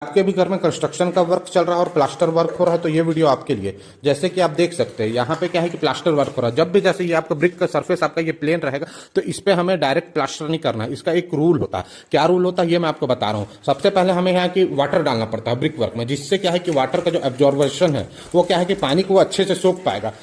आपके भी घर में कंस्ट्रक्शन का वर्क चल रहा है और प्लास्टर वर्क हो रहा है तो ये वीडियो आपके लिए। जैसे कि आप देख सकते हैं यहाँ पे क्या है कि प्लास्टर वर्क हो रहा है। जब भी जैसे ये आपका ब्रिक का सरफेस आपका ये प्लेन रहेगा तो इस पे हमें डायरेक्ट प्लास्टर नहीं करना है। इसका एक रूल होता है। क्या रूल होता है ये मैं आपको बता रहा हूँ। सबसे पहले हमें यहाँ की वाटर डालना पड़ता है ब्रिक वर्क में, जिससे क्या है कि वाटर का जो एब्जॉर्बेशन है वो क्या है कि पानी को अच्छे से सोख पाएगा।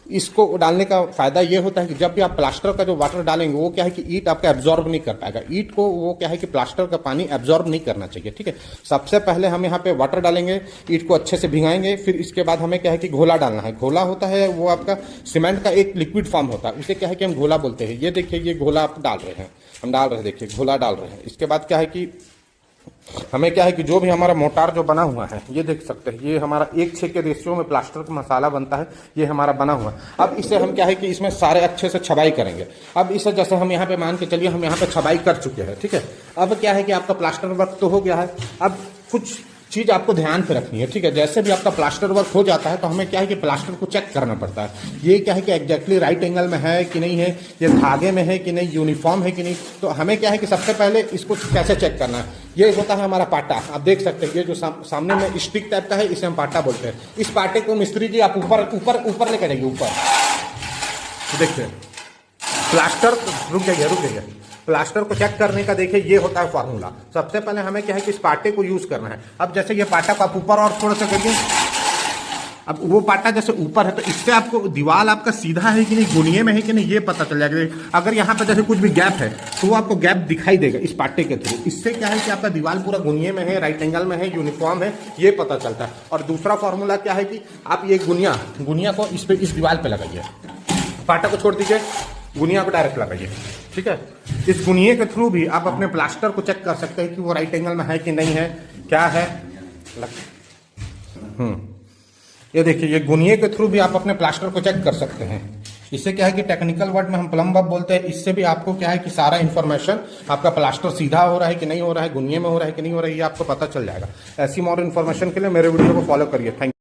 इसको डालने का फायदा ये होता है कि जब भी आप प्लास्टर का जो वाटर डालेंगे वो क्या है कि ईंट आपका एब्जॉर्ब नहीं कर पाएगा। ईंट को वो क्या है कि प्लास्टर का पानी एब्जॉर्ब नहीं करना चाहिए। ठीक है, सबसे पहले हम यहाँ पे वाटर डालेंगे, ईंट को अच्छे से भिगाएंगे, फिर इसके बाद हमें क्या है कि घोला डालना है। घोला होता है वो आपका सीमेंट का एक लिक्विड फॉर्म होता है, उसे क्या है कि हम घोला बोलते हैं। ये देखिए ये घोला आप डाल रहे हैं, हम डाल रहे हैं, देखिए घोला डाल रहे हैं। इसके बाद क्या है कि हमें क्या है कि जो भी हमारा मोटार जो बना हुआ है ये देख सकते हैं, ये हमारा 1:6 के रेशियो में प्लास्टर का मसाला बनता है, ये हमारा बना हुआ है। अब इसे हम क्या है कि इसमें सारे अच्छे से छबाई करेंगे। अब इसे जैसे हम यहाँ पे मान के चलिए हम यहाँ पे छबाई कर चुके हैं। ठीक है, अब क्या है कि आपका प्लास्टर वर्क तो हो गया है। अब कुछ चीज आपको ध्यान पे रखनी है। ठीक है, जैसे भी आपका प्लास्टर वर्क हो जाता है तो हमें क्या है कि प्लास्टर को चेक करना पड़ता है। ये क्या है कि एग्जैक्टली राइट एंगल में है कि नहीं है, ये धागे में है कि नहीं, यूनिफॉर्म है कि नहीं। तो हमें क्या है कि सबसे पहले इसको कैसे चेक करना है, ये होता है हमारा पाटा। आप देख सकते हैं ये जो सामने में स्टिक टाइप का है इसे हम पाटा बोलते हैं। इस पाटे को मिस्त्री जी आप ऊपर ऊपर ऊपर लेकर जाइए, ऊपर देखिए प्लास्टर रुक जाइए। प्लास्टर को चेक करने का देखिए ये होता है फॉर्मूला। सबसे पहले हमें क्या है कि इस पाटे को यूज करना है। अब जैसे ये पाटा को आप ऊपर और थोड़ा सा करिए, अब वो पाटा जैसे ऊपर है तो इससे आपको दीवार आपका सीधा है कि नहीं, गुनिये में है कि नहीं, ये पता चल जाएगा। अगर यहाँ पे जैसे कुछ भी गैप है तो वो आपको गैप दिखाई देगा इस पाटे के थ्रू। इससे क्या है कि आपका दीवार पूरा गुनिये में है, राइट एंगल में है, यूनिफॉर्म है, ये पता चलता है। और दूसरा फॉर्मूला क्या है कि आप ये गुनिया को इस दीवार पे लगाइए, पाटा को छोड़ दीजिए, गुनिया को डायरेक्ट लगाइए। ठीक है, इस गुनिये के थ्रू भी आप अपने प्लास्टर को चेक कर सकते हैं कि वो राइट एंगल में है कि नहीं है, क्या है। ये देखिए ये गुनिये के थ्रू भी आप अपने प्लास्टर को चेक कर सकते हैं। इससे क्या है कि टेक्निकल वर्ड में हम प्लम्बर बोलते हैं। इससे भी आपको क्या है कि सारा इन्फॉर्मेशन आपका प्लास्टर सीधा हो रहा है कि नहीं हो रहा है, गुनिये में हो रहा है कि नहीं हो रहा है, ये आपको पता चल जाएगा। ऐसी मोर इन्फॉर्मेशन के लिए मेरे वीडियो को फॉलो करिए। Thank you.